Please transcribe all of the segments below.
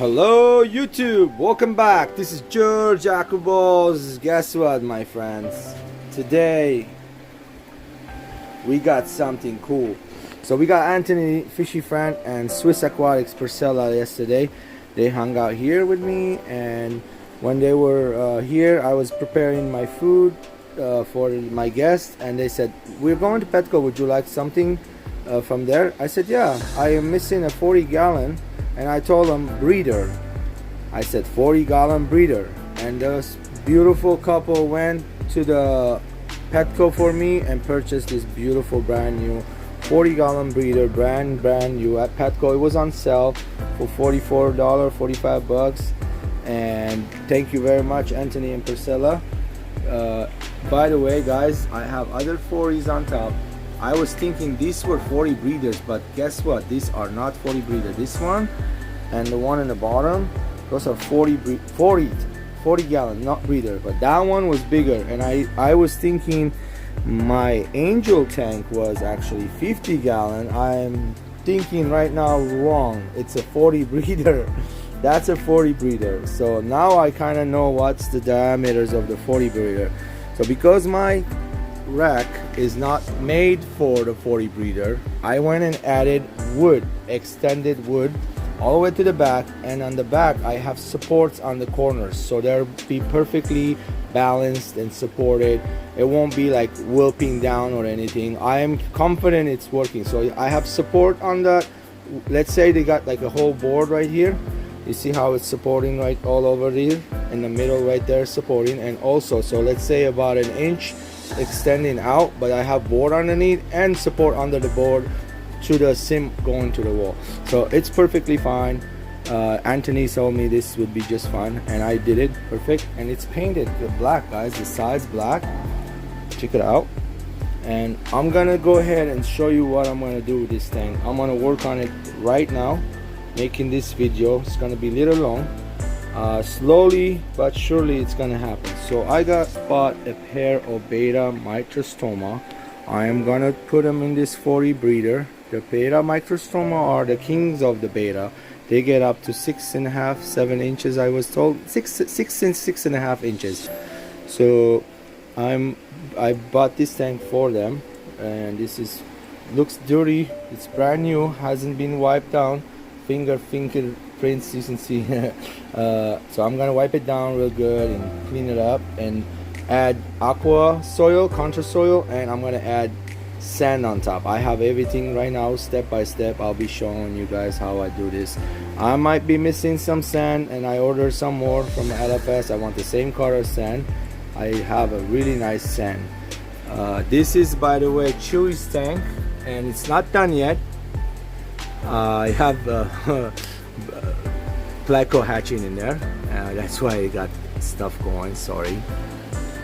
Hello YouTube, welcome back. This is George Aquaballs. Guess what, my friends? Today we got something cool. So we got Anthony, Fishy Friend, and Swiss Aquatics Priscilla yesterday. They hung out here with me, and when they were here, I was preparing my food for my guests, and they said, "We're going to Petco, would you like something from there?" I said, "Yeah, I am missing a 40-gallon." And I told them breeder. I said 40-gallon breeder. And this beautiful couple went to the Petco for me and purchased this beautiful brand new 40-gallon breeder, brand new at Petco. It was on sale for $44, 45 bucks. And thank you very much, Anthony and Priscilla. By the way, guys, I have other 40s on top. I was thinking these were 40 breeders, but guess what? These are not 40 breeders. This one and the one in the bottom, those are 40 gallon, not breeder. But that one was bigger, and I was thinking my angel tank was actually 50 gallon. I'm thinking right now wrong. It's a 40 breeder. That's a 40 breeder. So now I kind of know what's the diameters of the 40 breeder. So because my rack is not made for the 40 breeder, I went and added wood, extended wood all the way to the back, and on the back I have supports on the corners, so they'll be perfectly balanced and supported. It won't be like wilting down or anything. I am confident it's working. So I have support on that. Let's say they got like a whole board right here. You see how it's supporting right all over here in the middle right there, supporting. And also, so let's say about an inch extending out, but I have board underneath and support under the board to the sim going to the wall. So it's perfectly fine. Anthony told me this would be just fine, and I did it perfect. And it's painted black, guys. The side's black. Check it out. And I'm gonna go ahead and show you what I'm gonna do with this thing. I'm gonna work on it right now, making this video. It's gonna be a little long. Slowly but surely it's gonna happen. So I bought a pair of Betta microstoma. I am gonna put them in this 40 breeder. The Betta microstoma are the kings of the Betta. They get up to 6.5, 7 inches. I was told 6.5 inches. So I bought this tank for them, and this looks dirty. It's brand new, hasn't been wiped down. Fingerprints, you can see. So I'm gonna wipe it down real good and clean it up and add aqua soil, contour soil, and I'm gonna add sand on top. I have everything right now, step by step. I'll be showing you guys how I do this. I might be missing some sand, and I ordered some more from LFS. I want the same color sand. I have a really nice sand. This is, by the way, Chewy's tank, and it's not done yet. I have Pleco hatching in there. That's why I got stuff going, sorry.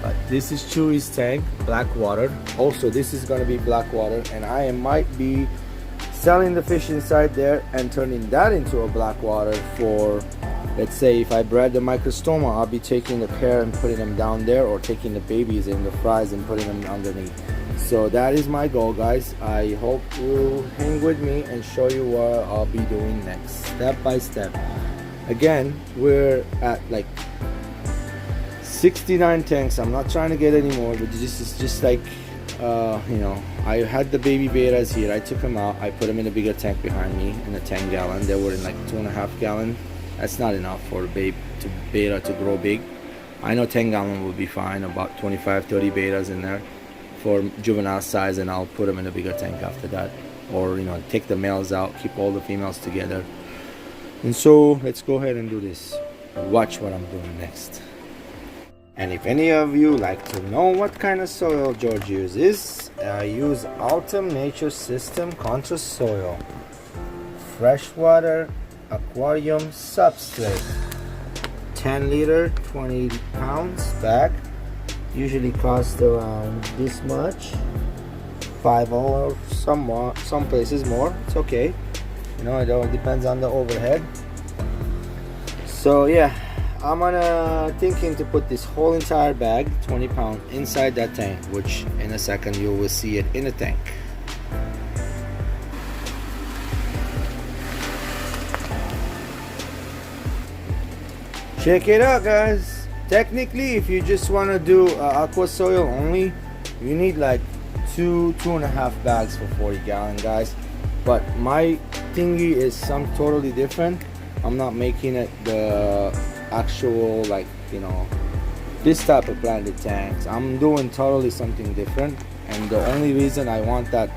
But this is Chewy's tank, black water. Also, this is gonna be black water, and I might be selling the fish inside there and turning that into a black water for, let's say, if I bred the microstoma, I'll be taking the pair and putting them down there, or taking the babies in the fries and putting them underneath. So that is my goal, guys. I hope you'll hang with me and show you what I'll be doing next, step by step. Again, we're at like 69 tanks. I'm not trying to get any more, but this is just like, you know, I had the baby bettas here. I took them out. I put them in a bigger tank behind me in a 10 gallon. They were in like 2.5 gallon. That's not enough for betta to grow big. I know 10 gallon will be fine. About 25, 30 bettas in there for juvenile size, and I'll put them in a bigger tank after that. Or, you know, take the males out, keep all the females together. And so let's go ahead and do this. Watch what I'm doing next. And if any of you like to know what kind of soil George uses, I use Autumn Nature System contour soil, freshwater aquarium substrate, 10 liter, 20 pounds bag. Usually costs around this much, $5 or some places more. It's okay, you know, it all depends on the overhead. So yeah, I'm thinking to put this whole entire bag, 20 pounds, inside that tank, which in a second you will see it in the tank. Check it out, guys. Technically, if you just want to do aqua soil only, you need like two and a half bags for 40 gallon, guys. But my thingy is some totally different. I'm not making it the actual, like, you know, this type of planted tanks. I'm doing totally something different, and the only reason I want that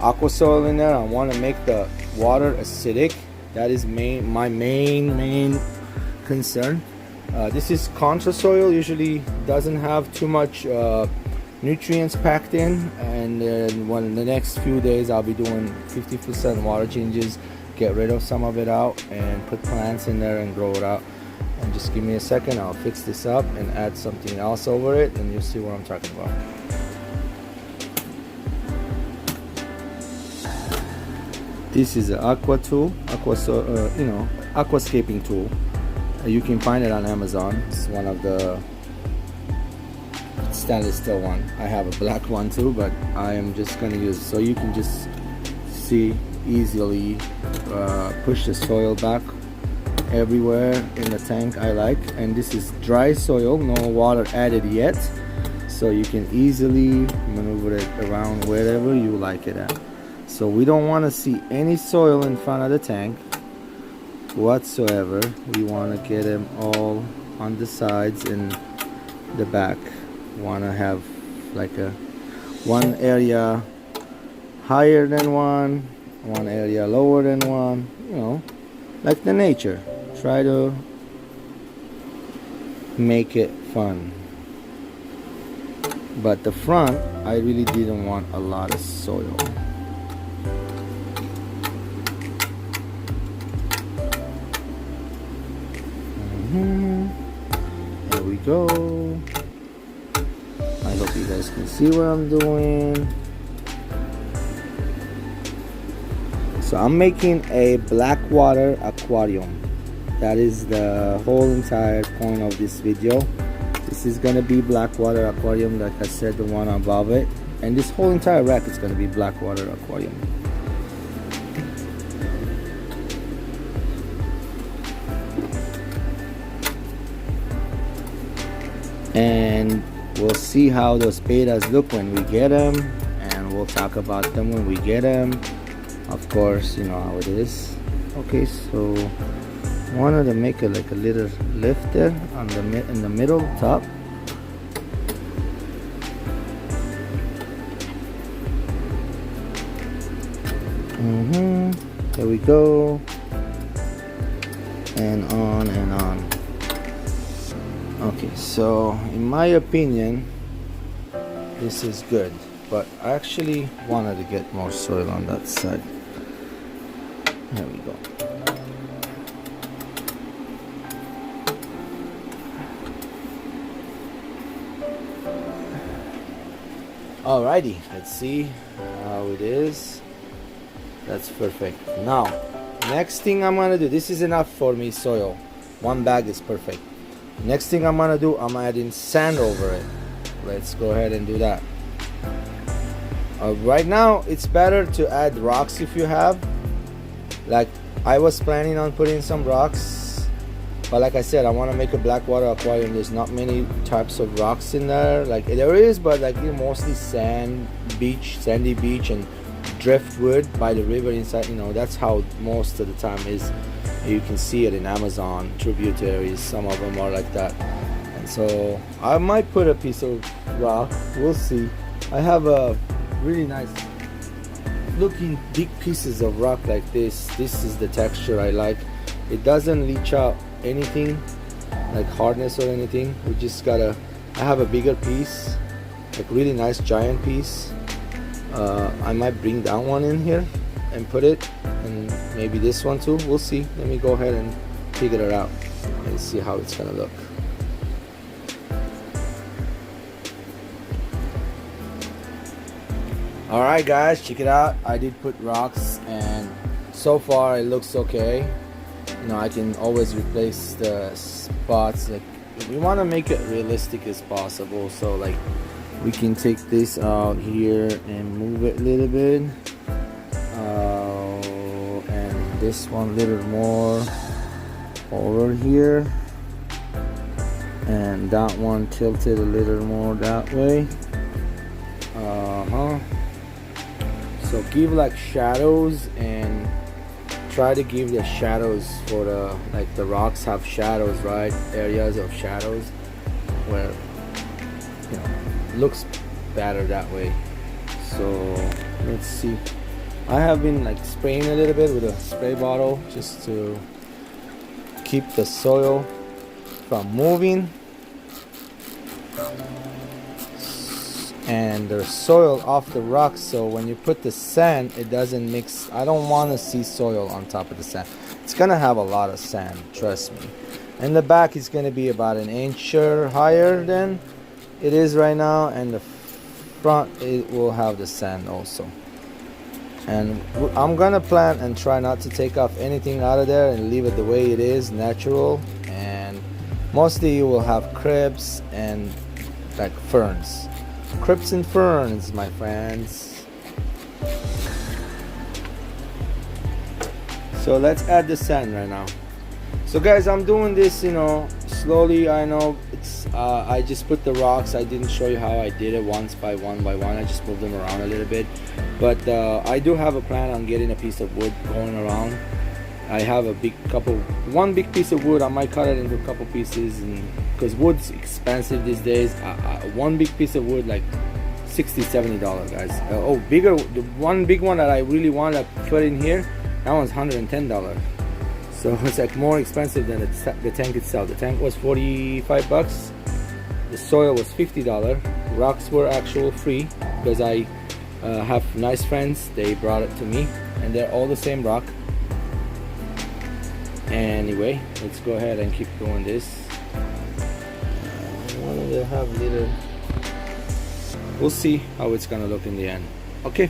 aqua soil in there, I want to make the water acidic. That is my main concern. This is contra soil, usually doesn't have too much nutrients packed in, and then in the next few days I'll be doing 50% water changes, get rid of some of it out and put plants in there and grow it out. And just give me a second, I'll fix this up and add something else over it, and you'll see what I'm talking about. This is an aqua tool, aquascaping tool. You can find it on Amazon. It's one of the stainless steel one. I have a black one too, but I am just gonna use, so you can just see easily push the soil back everywhere in the tank. I like, and this is dry soil, no water added yet, so you can easily maneuver it around wherever you like it at. So we don't want to see any soil in front of the tank whatsoever. We want to get them all on the sides and the back. Want to have like a one area higher than one area lower than one, you know, like the nature. Try to make it fun. But the front, I really didn't want a lot of soil. There we go. I hope you guys can see what I'm doing. So I'm making a black water aquarium. That is the whole entire point of this video. This is gonna be black water aquarium, like I said, the one above it. And this whole entire rack is gonna be black water aquarium. And we'll see how those bettas look when we get them, and we'll talk about them when we get them. Of course, you know how it is. Okay, so I wanted to make it like a little lift there on the in the middle top. There we go, and on and on. Okay, so in my opinion, this is good, but I actually wanted to get more soil on that side. There we go. Alrighty, let's see how it is. That's perfect. Now, next thing I'm gonna do, this is enough for me soil. One bag is perfect. Next thing I'm gonna do, I'm adding sand over it. Let's go ahead and do that. Right now, it's better to add rocks if you have. Like, I was planning on putting some rocks, but like I said, I want to make a black water aquarium. There's not many types of rocks in there. Like, there is, but like, you know, mostly sand, beach, sandy beach, and driftwood by the river inside. You know, that's how most of the time is. You can see it in Amazon tributaries. Some of them are like that. And so I might put a piece of rock. We'll see. I have a really nice looking big pieces of rock like this. This is the texture I like. It doesn't leach out anything like hardness or anything. We just gotta, I have a bigger piece, like really nice giant piece. I might bring that one in here and put it, and maybe this one too. We'll see. Let me go ahead and figure it out and see how it's gonna look. Alright guys, check it out. I did put rocks, and so far it looks okay. You know, I can always replace the spots. Like, we want to make it realistic as possible, so like we can take this out here and move it a little bit, and this one a little more over here. and that one tilted a little more that way. So give like shadows, and try to give the shadows for the, like the rocks have shadows, right? Areas of shadows where, you know, looks better that way. So let's see. I have been like spraying a little bit with a spray bottle just to keep the soil from moving and the soil off the rocks, so when you put the sand it doesn't mix. I don't want to see soil on top of the sand. It's gonna have a lot of sand, trust me. And the back is gonna be about an inch higher than it is right now, and the front it will have the sand also. And I'm gonna plant and try not to take off anything out of there and leave it the way it is, natural. And mostly you will have cribs and like ferns. Crips and ferns, my friends. So let's add the sand right now. So guys, I'm doing this, you know, slowly. I know it's I just put the rocks. I didn't show you how I did it one by one. I just moved them around a little bit. But I do have a plan on getting a piece of wood going around. I have one big piece of wood. I might cut it into a couple pieces, and because wood's expensive these days. One big piece of wood, like $60-70, guys. The one big one that I really want to put in here, that one's $110. So it's like more expensive than the tank itself. The tank was $45. The soil was $50. Rocks were actual free because I have nice friends. They brought it to me, and they're all the same rock. Anyway, let's go ahead and keep doing this. I want to have little. We'll see how it's gonna look in the end. Okay.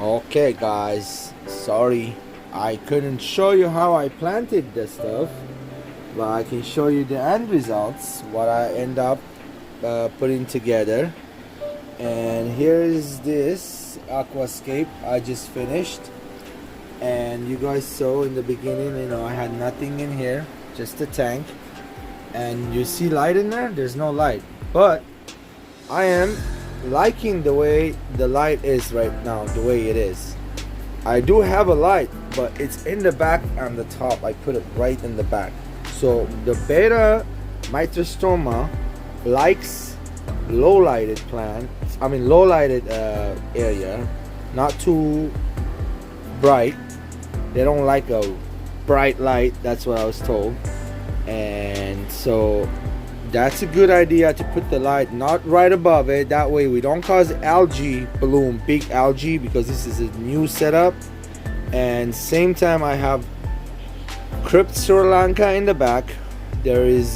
Okay, guys. Sorry, I couldn't show you how I planted the stuff, but I can show you the end results. What I end up putting together. And here is this aquascape I just finished. And you guys saw in the beginning, you know, I had nothing in here, just a tank. And you see light in there? There's no light. But I am liking the way the light is right now, the way it is. I do have a light, but it's in the back on the top. I put it right in the back. So the Betta microstoma likes low lighted area, not too bright. They don't like a bright light, that's what I was told. And so that's a good idea to put the light not right above it. That way we don't cause algae bloom, big algae, because this is a new setup. And same time I have Crypt Sri Lanka in the back. There is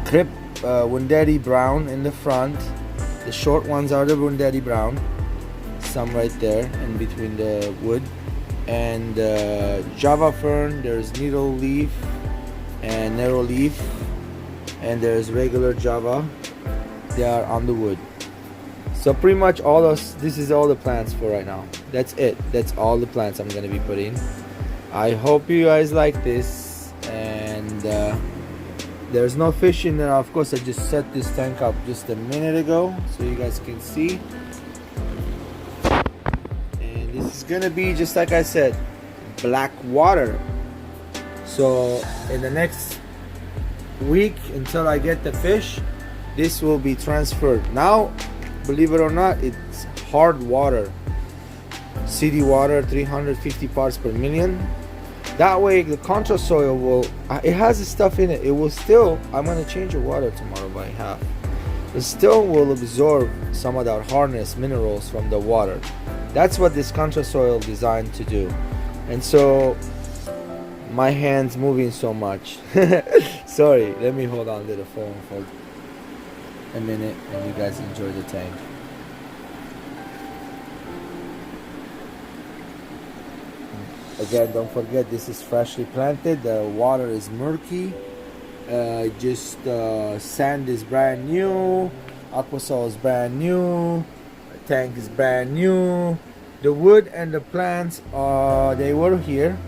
Crypt Wundeti Brown in the front. The short ones are the Wundeti Brown. Some right there in between the wood. And Java fern, there's needle leaf and narrow leaf, and there's regular Java. They are on the wood. So pretty much this is all the plants for right now. That's it. That's all the plants I'm gonna be putting. I hope you guys like this. And there's no fish in there. Of course, I just set this tank up just a minute ago so you guys can see. This is gonna be, just like I said, black water. So in the next week, until I get the fish, this will be transferred. Now, believe it or not, it's hard water, city water, 350 parts per million. That way the contra soil will, it has the stuff in it. It will still, I'm gonna change the water tomorrow by half. It still will absorb some of that hardness minerals from the water. That's what this contra soil designed to do. And so my hands moving so much. Sorry, let me hold on to the phone for a minute and you guys enjoy the tank. Again, don't forget, this is freshly planted. The water is murky. Sand is brand new. Aquasol is brand new. Tank is brand new. The wood and the plants, they were here.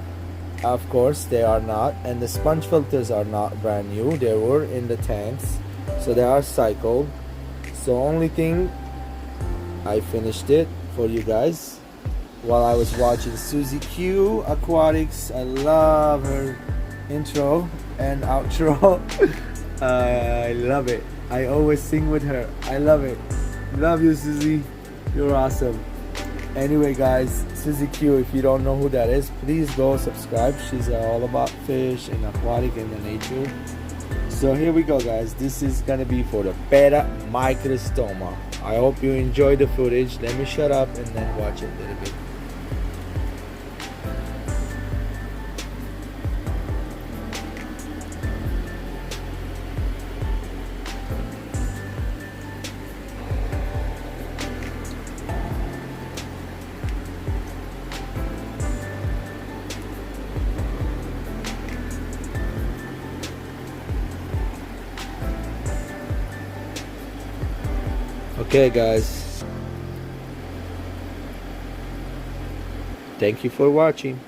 Of course they are not, and the sponge filters are not brand new. They were in the tanks, so they are cycled. So only thing, I finished it for you guys while I was watching Susie Q Aquatics. I love her intro and outro. I love it. I always sing with her. I love it. Love you, Susie. You're awesome. Anyway, guys, Susie Q, if you don't know who that is, please go subscribe. She's all about fish and aquatic and the nature. So here we go, guys. This is gonna be for the Betta microstoma. I hope you enjoy the footage. Let me shut up and then watch it a little bit. Okay, guys, thank you for watching.